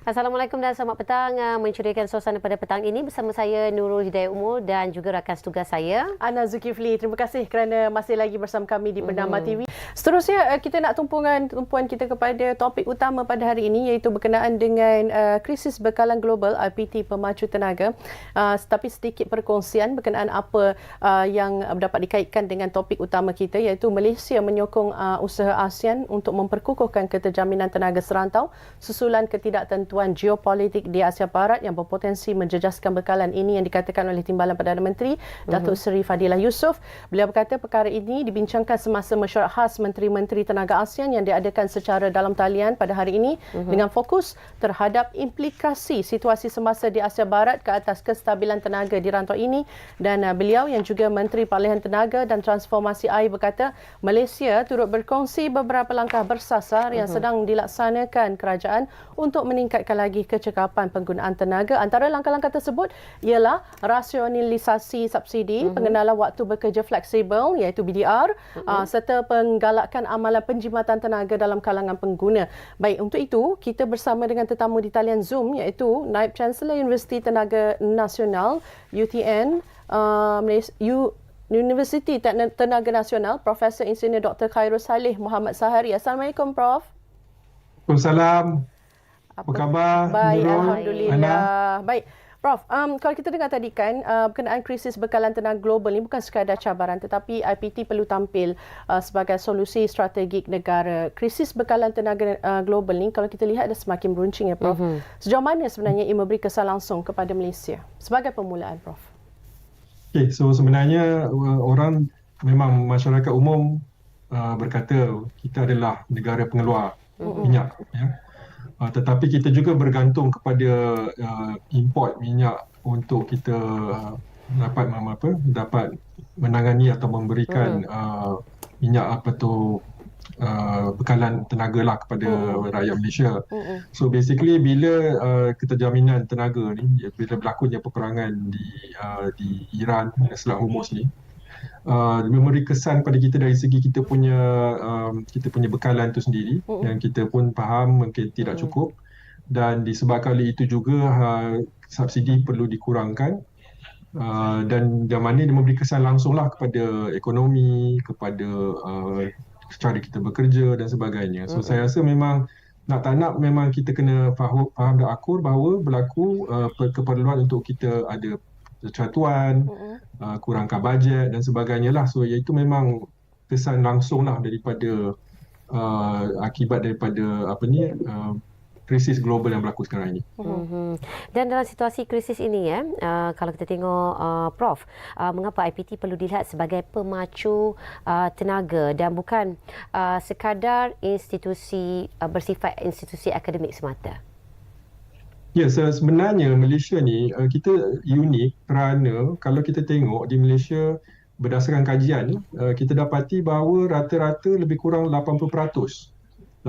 Assalamualaikum dan selamat petang. Mencuriakan suasana pada petang ini bersama saya Nurul Hidayat Umur dan juga rakan setugas saya Ana Zulkifli. Terima kasih kerana masih lagi bersama kami di Bernama TV. Seterusnya kita nak tumpuan kita kepada topik utama pada hari ini, iaitu berkenaan dengan krisis bekalan global IPT pemacu tenaga. Tapi sedikit perkongsian berkenaan apa yang dapat dikaitkan dengan topik utama kita, iaitu Malaysia menyokong usaha ASEAN untuk memperkukuhkan keterjaminan tenaga serantau susulan ketidaktentuan geopolitik di Asia Barat yang berpotensi menjejaskan bekalan. Ini yang dikatakan oleh Timbalan Perdana Menteri Datuk Seri Fadilah Yusof. Beliau berkata perkara ini dibincangkan semasa mesyuarat khas Menteri-Menteri Tenaga ASEAN yang diadakan secara dalam talian pada hari ini dengan fokus terhadap implikasi situasi semasa di Asia Barat ke atas kestabilan tenaga di rantau ini. Dan beliau yang juga Menteri Palihan Tenaga dan Transformasi Air berkata Malaysia turut berkongsi beberapa langkah bersasar yang sedang dilaksanakan kerajaan untuk meningkatkan lagi kecekapan penggunaan tenaga. Antara langkah-langkah tersebut ialah rasionalisasi subsidi, pengenalan waktu bekerja fleksibel iaitu BDR, serta penggalakan amalan penjimatan tenaga dalam kalangan pengguna. Baik, untuk itu kita bersama dengan tetamu di talian Zoom iaitu Naib Chancellor Universiti Tenaga Nasional UTN Universiti Tenaga Nasional Profesor Insinyur Dr. Khairul Saleh Muhammad Sahari. Assalamualaikum Prof. Waalaikumsalam. Apa khabar? Baik, Nurul, Alhamdulillah. Baik. Prof, kalau kita dengar tadi kan berkenaan krisis bekalan tenaga global ini bukan sekadar cabaran, tetapi IPT perlu tampil sebagai solusi strategik negara. Krisis bekalan tenaga global ini kalau kita lihat dah semakin beruncing ya Prof. Sejauh mana sebenarnya ia memberi kesan langsung kepada Malaysia? Sebagai permulaan Prof. Okay, so sebenarnya orang memang masyarakat umum berkata kita adalah negara pengeluar minyak, ya. Tetapi kita juga bergantung kepada import minyak untuk kita dapat menangani atau memberikan minyak bekalan tenaga lah kepada rakyat Malaysia. So basically bila keterjaminan tenaga ni, bila berlakunya peperangan di Iran, Selat Hormuz ni, memberi kesan pada kita dari segi kita punya bekalan itu sendiri, yang kita pun faham mungkin tidak cukup, dan disebabkan oleh itu juga subsidi perlu dikurangkan, dan yang mana dia memberi kesan langsunglah kepada ekonomi, kepada cara kita bekerja dan sebagainya. So saya rasa memang nak tak nak memang kita kena faham dan akur bahawa berlaku keperluan untuk kita ada persatuan, kurangkan bajet dan sebagainya lah. So iaitu memang kesan langsung lah daripada akibat daripada krisis global yang berlaku sekarang ini. Dan dalam situasi krisis ini kalau kita tengok Prof, mengapa IPT perlu dilihat sebagai pemacu tenaga dan bukan sekadar institusi bersifat institusi akademik semata? Ya, sebenarnya Malaysia ni kita unik kerana kalau kita tengok di Malaysia berdasarkan kajian kita dapati bahawa rata-rata lebih kurang 80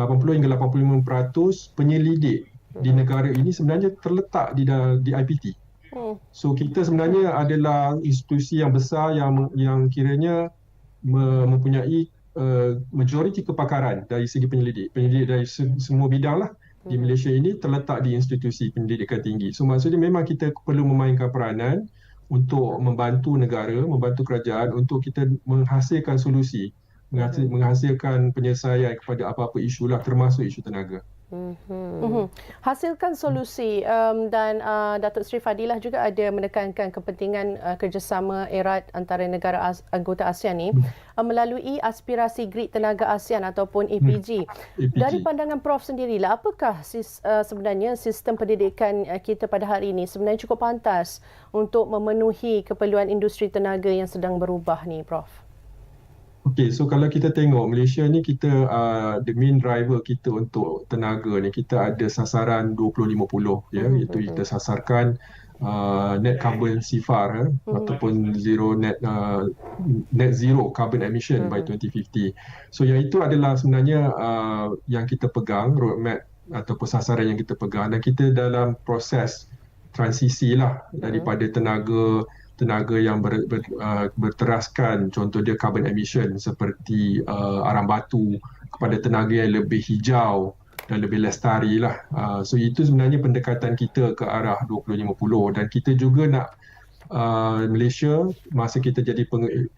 hingga 85% penyelidik di negara ini sebenarnya terletak di IPT. So kita sebenarnya adalah institusi yang besar yang kiranya mempunyai majoriti kepakaran dari segi penyelidik dari semua bidang lah. Di Malaysia ini terletak di institusi pendidikan tinggi. So maksudnya memang kita perlu memainkan peranan untuk membantu negara, membantu kerajaan untuk kita menghasilkan solusi, menghasilkan penyelesaian kepada apa-apa isu lah, termasuk isu tenaga. Hasilkan solusi dan Datuk Seri Fadilah juga ada menekankan kepentingan kerjasama erat antara negara anggota ASEAN ni melalui aspirasi Grid Tenaga ASEAN ataupun APG. Dari pandangan Prof sendirilah, apakah sebenarnya sistem pendidikan kita pada hari ini sebenarnya cukup pantas untuk memenuhi keperluan industri tenaga yang sedang berubah ni Prof? Okey, so kalau kita tengok Malaysia ni, kita the main driver kita untuk tenaga ni, kita ada sasaran 2050 ya, iaitu kita sasarkan net carbon sifar ataupun net zero carbon emission by 2050. So yang itu adalah sebenarnya yang kita pegang, roadmap ataupun sasaran yang kita pegang, dan kita dalam proses transisi lah daripada tenaga yang berteraskan, contoh dia carbon emission seperti arang batu, kepada tenaga yang lebih hijau dan lebih lestari lah. So itu sebenarnya pendekatan kita ke arah 2050, dan kita juga nak Malaysia, masa kita jadi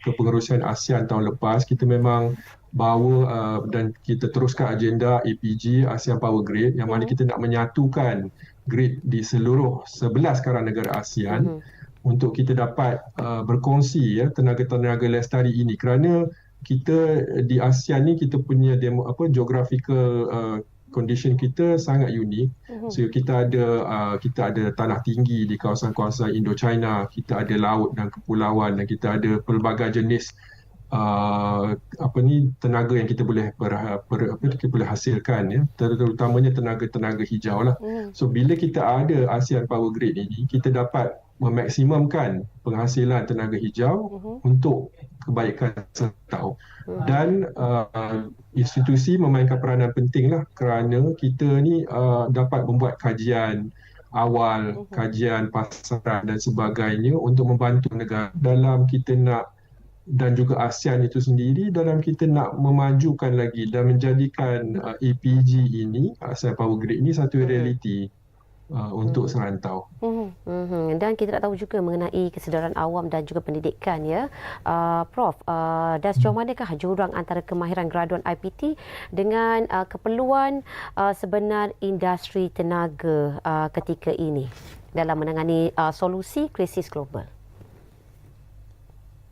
kepengerusian ASEAN tahun lepas, kita memang bawa dan kita teruskan agenda APG, ASEAN Power Grid, yang mana kita nak menyatukan grid di seluruh 11 sekarang negara ASEAN untuk kita dapat berkongsi tenaga-tenaga lestari ini, kerana kita di ASEAN ni kita punya geographical condition kita sangat unik. So kita ada tanah tinggi di kawasan-kawasan Indo-China, kita ada laut dan kepulauan, dan kita ada pelbagai jenis tenaga yang kita boleh kita boleh hasilkan, terutamanya tenaga hijau lah. So bila kita ada ASEAN Power Grid ini, kita dapat memaksimumkan penghasilan tenaga hijau untuk kebaikan serantau. Dan institusi memainkan peranan penting lah, kerana kita ni dapat membuat kajian awal, kajian pasaran dan sebagainya untuk membantu negara dalam kita nak, dan juga ASEAN itu sendiri dalam kita nak memajukan lagi dan menjadikan APG ini, ASEAN Power Grid ini satu realiti untuk serantau. Dan kita nak tahu juga mengenai kesedaran awam dan juga pendidikan, ya. Prof, dan sejauh manakah jurang antara kemahiran graduan IPT dengan keperluan sebenar industri tenaga ketika ini dalam menangani solusi krisis global?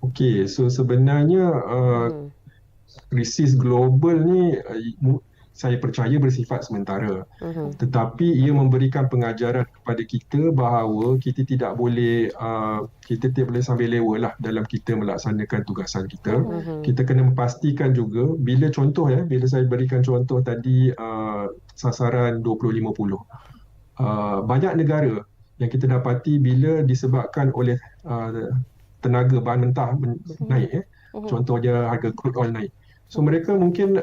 Okey, so sebenarnya krisis global ni saya percaya bersifat sementara. Tetapi ia memberikan pengajaran kepada kita bahawa kita tidak boleh sambil lewa lah dalam kita melaksanakan tugasan kita. Kita kena memastikan juga, bila saya berikan contoh tadi sasaran 2050. Banyak negara yang kita dapati bila disebabkan oleh tenaga bahan mentah naik, contohnya harga crude oil naik. So mereka mungkin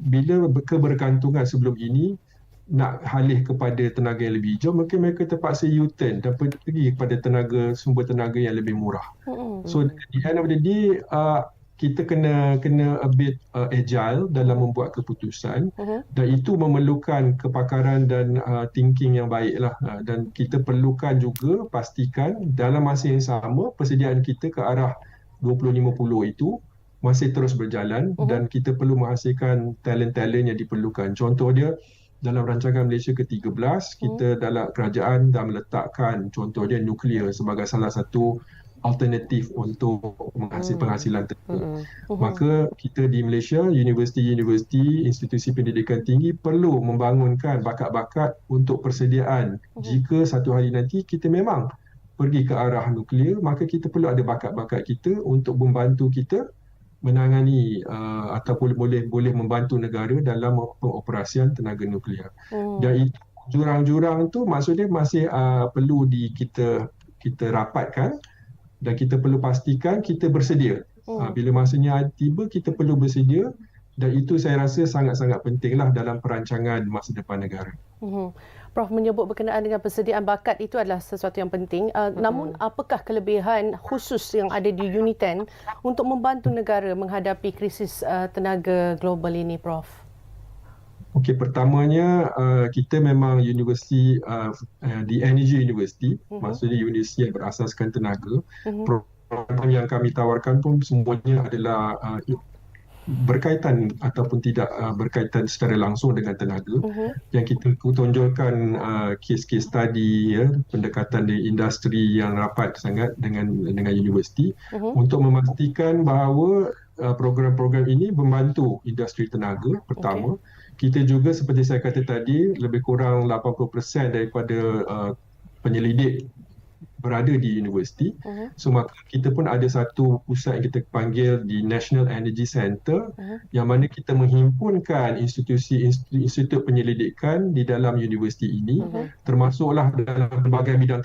bila kebergantungan sebelum ini nak halih kepada tenaga yang lebih hijau, mungkin mereka terpaksa U-turn dan pergi kepada sumber tenaga yang lebih murah. So at the end of the day, kita kena a bit agile dalam membuat keputusan, dan itu memerlukan kepakaran dan thinking yang baiklah, dan kita perlukan juga pastikan dalam masa yang sama persediaan kita ke arah 2050 itu masih terus berjalan, dan kita perlu menghasilkan talent-talent yang diperlukan. Contoh dia, dalam rancangan Malaysia ke-13, kita dalam kerajaan dah meletakkan contohnya nuklear sebagai salah satu alternatif untuk menghasilkan penghasilan tenaga. Maka kita di Malaysia, universiti-universiti, institusi pendidikan tinggi perlu membangunkan bakat-bakat untuk persediaan. Jika satu hari nanti kita memang pergi ke arah nuklear, maka kita perlu ada bakat-bakat kita untuk membantu kita menangani ataupun boleh membantu negara dalam pengoperasian tenaga nuklear. Dan itu jurang-jurang tu maksudnya masih perlu kita rapatkan, dan kita perlu pastikan kita bersedia. Bila masanya tiba, kita perlu bersedia, dan itu saya rasa sangat-sangat pentinglah dalam perancangan masa depan negara. Prof menyebut berkenaan dengan persediaan bakat itu adalah sesuatu yang penting. Namun apakah kelebihan khusus yang ada di Uniten untuk membantu negara menghadapi krisis tenaga global ini, Prof? Okey, pertamanya kita memang universiti di Energy University, maksudnya universiti yang berasaskan tenaga. Program yang kami tawarkan pun semuanya adalah berkaitan ataupun tidak berkaitan secara langsung dengan tenaga. Yang kita tonjolkan kes-kes study, pendekatan di industri yang rapat sangat dengan universiti untuk memastikan bahawa program-program ini membantu industri tenaga. Pertama, kita juga seperti saya kata tadi, lebih kurang 80% daripada penyelidik berada di universiti. So maka kita pun ada satu pusat yang kita panggil di National Energy Centre, yang mana kita menghimpunkan institusi-institut penyelidikan di dalam universiti ini, termasuklah dalam berbagai bidang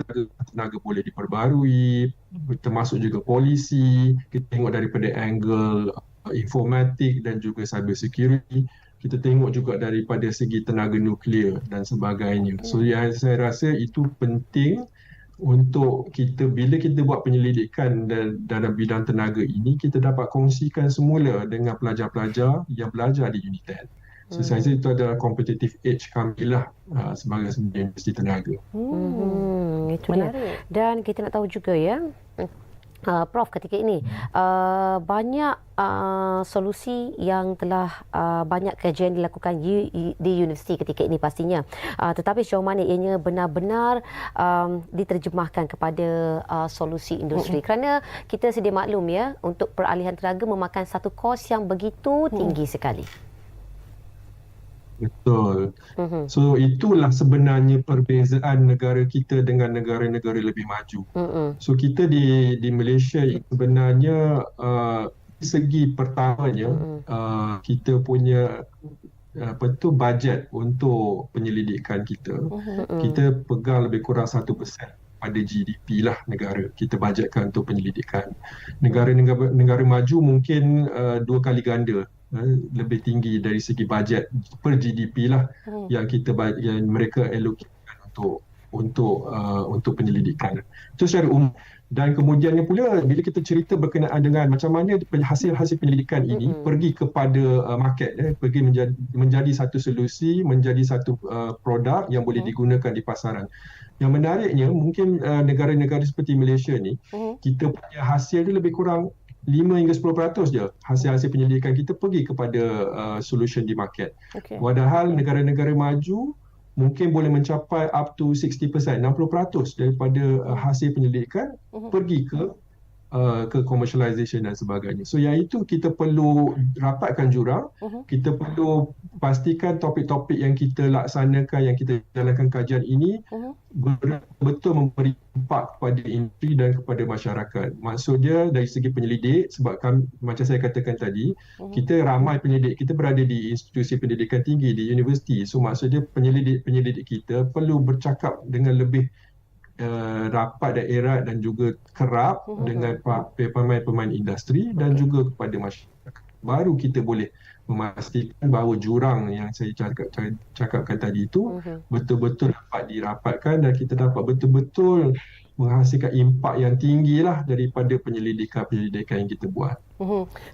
tenaga boleh diperbarui, termasuk juga polisi, kita tengok daripada angle informatik dan juga cyber security. Kita tengok juga daripada segi tenaga nuklear dan sebagainya. So saya rasa itu penting untuk kita, bila kita buat penyelidikan dalam bidang tenaga ini, kita dapat kongsikan semula dengan pelajar-pelajar yang belajar di Uniten. So saya rasa itu adalah competitive edge kami lah sebagai universiti tenaga. Itu dia. Menarik. Dan kita nak tahu juga ya, Prof, ketika ini banyak solusi yang telah banyak kajian dilakukan di universiti ketika ini pastinya. Tetapi sejauh mana ianya benar-benar diterjemahkan kepada solusi industri. Kerana kita sedia maklum ya, untuk peralihan tenaga memakan satu kos yang begitu tinggi sekali. Betul. So itulah sebenarnya perbezaan negara kita dengan negara-negara lebih maju. So kita di Malaysia sebenarnya segi pertamanya kita punya bajet untuk penyelidikan kita. Kita pegang lebih kurang 1% pada GDP lah negara kita bajetkan untuk penyelidikan. Negara maju mungkin 2 kali ganda lebih tinggi dari segi bajet per GDP lah yang mereka allocate untuk penyelidikan. Itu secara umum. Dan kemudiannya pula bila kita cerita berkenaan dengan macam mana hasil-hasil penyelidikan ini pergi kepada market, pergi menjadi satu solusi, menjadi satu produk yang boleh digunakan di pasaran. Yang menariknya mungkin negara-negara seperti Malaysia ni kita punya hasil dia lebih kurang 5 hingga 10% je hasil-hasil penyelidikan kita pergi kepada solution di market. Padahal negara-negara maju mungkin boleh mencapai up to 60%, 60% daripada hasil penyelidikan pergi ke commercialization dan sebagainya. So yang itu kita perlu rapatkan jurang, kita perlu pastikan topik-topik yang kita laksanakan, yang kita jalankan kajian ini betul memberi impak kepada industri dan kepada masyarakat. Maksudnya dari segi penyelidik, sebab macam saya katakan tadi, kita ramai penyelidik, kita berada di institusi pendidikan tinggi, di universiti. So maksudnya penyelidik kita perlu bercakap dengan lebih rapat dan erat dan juga kerap dengan pemain-pemain industri dan juga kepada masyarakat. Baru kita boleh memastikan bahawa jurang yang saya cakapkan tadi itu betul-betul dapat dirapatkan dan kita dapat betul-betul menghasilkan impak yang tinggi lah daripada penyelidikan yang kita buat.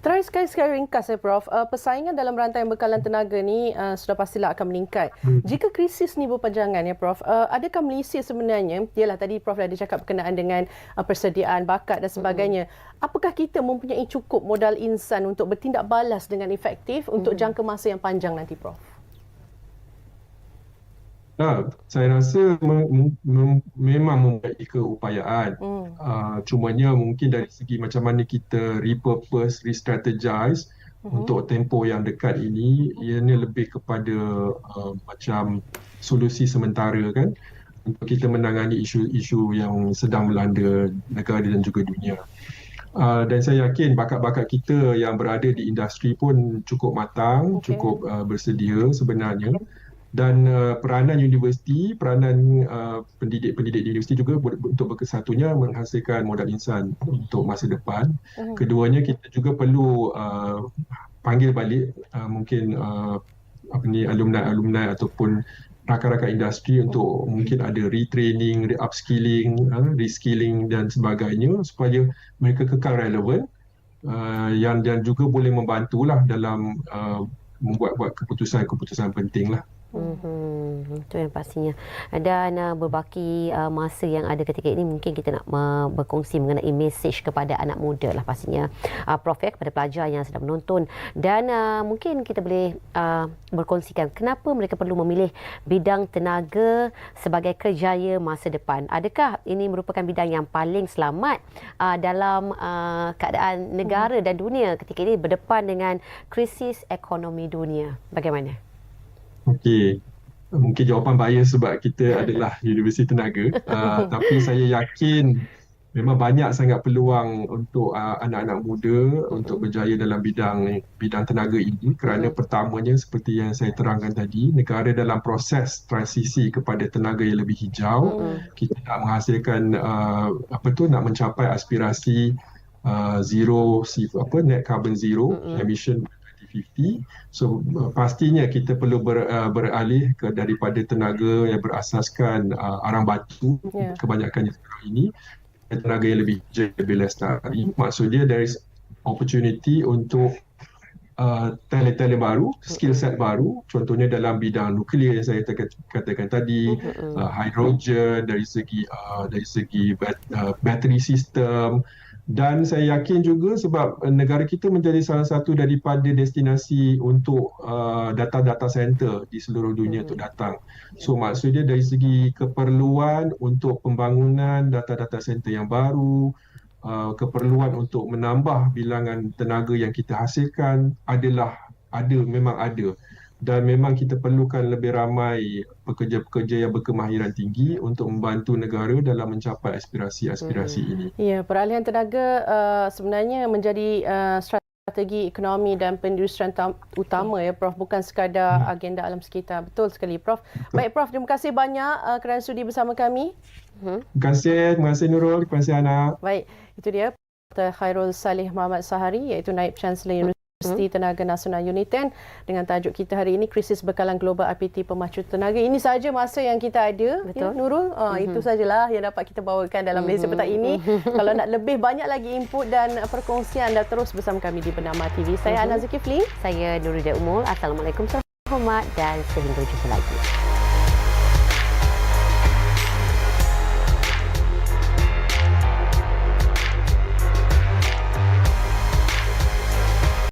Terakhir sekali, secara ringkas Prof, persaingan dalam rantai bekalan tenaga ni sudah pastilah akan meningkat. Jika krisis ni berpanjangan ya Prof, adakah Malaysia sebenarnya, ialah tadi Prof dah cakap berkenaan dengan persediaan bakat dan sebagainya, apakah kita mempunyai cukup modal insan untuk bertindak balas dengan efektif untuk jangka masa yang panjang nanti Prof? Saya rasa memang mempunyai keupayaan. Cumanya mungkin dari segi macam mana kita repurpose, re-strategize untuk tempoh yang dekat ini, ianya lebih kepada macam solusi sementara kan, untuk kita menangani isu-isu yang sedang melanda negara dan juga dunia. Dan saya yakin bakat-bakat kita yang berada di industri pun cukup matang, cukup bersedia sebenarnya. Dan peranan universiti, peranan pendidik-pendidik di universiti juga untuk berkesatunya menghasilkan modal insan untuk masa depan. Keduanya kita juga perlu panggil balik mungkin alumni ataupun rakan-rakan industri untuk mungkin ada retraining, upskilling, reskilling dan sebagainya supaya mereka kekal relevan yang dan juga boleh membantulah dalam membuat keputusan-keputusan penting lah. Itu yang pastinya. Dan berbaki masa yang ada ketika ini, mungkin kita nak berkongsi mengenai message kepada anak muda lah pastinya, Prof, kepada pelajar yang sedang menonton. Dan mungkin kita boleh berkongsikan kenapa mereka perlu memilih bidang tenaga sebagai kerjaya masa depan. Adakah ini merupakan bidang yang paling selamat dalam keadaan negara dan dunia ketika ini berdepan dengan krisis ekonomi dunia? Bagaimana? Okey, mungkin jawapan bias sebab kita adalah universiti tenaga, tapi saya yakin memang banyak sangat peluang untuk anak-anak muda untuk berjaya dalam bidang tenaga ini, kerana pertamanya seperti yang saya terangkan tadi, negara dalam proses transisi kepada tenaga yang lebih hijau. Kita nak menghasilkan nak mencapai aspirasi net carbon zero emission 2050. So pastinya kita perlu beralih daripada tenaga yang berasaskan arang batu, kebanyakannya sekarang ini, tenaga yang lebih hijau, lebih lestari. Maksudnya there is opportunity untuk talent-talent baru, skill set baru, contohnya dalam bidang nuklear yang saya katakan tadi, hydrogen, dari segi battery system, dan saya yakin juga sebab negara kita menjadi salah satu daripada destinasi untuk data center di seluruh dunia untuk datang. So maksudnya dari segi keperluan untuk pembangunan data center yang baru, keperluan untuk menambah bilangan tenaga yang kita hasilkan memang ada, dan memang kita perlukan lebih ramai pekerja-pekerja yang berkemahiran tinggi untuk membantu negara dalam mencapai aspirasi-aspirasi ini. Ya, peralihan tenaga sebenarnya menjadi strategi ekonomi dan perindustrian utama ya Prof, bukan sekadar agenda alam sekitar. Betul sekali Prof. Baik Prof, terima kasih banyak kerana sudi bersama kami. Terima kasih Nurul, terima kasih Ana. Baik, itu dia Dr. Khairul Saleh Muhammad Sahari, iaitu Naib Chancellor Universiti Tenaga Nasional UNITEN, dengan tajuk kita hari ini Krisis Bekalan Global IPT Pemacu Tenaga. Ini sahaja masa yang kita ada. Betul. Ya, Nurul, itu sajalah yang dapat kita bawakan dalam Malaysia Petang ini. Kalau nak lebih banyak lagi input dan perkongsian, anda terus bersama kami di Bernama TV. Saya Ana Zulkifli. Saya Nurul Umul. Assalamualaikum, warahmatullahi wabarakatuh dan sehingga jumpa lagi.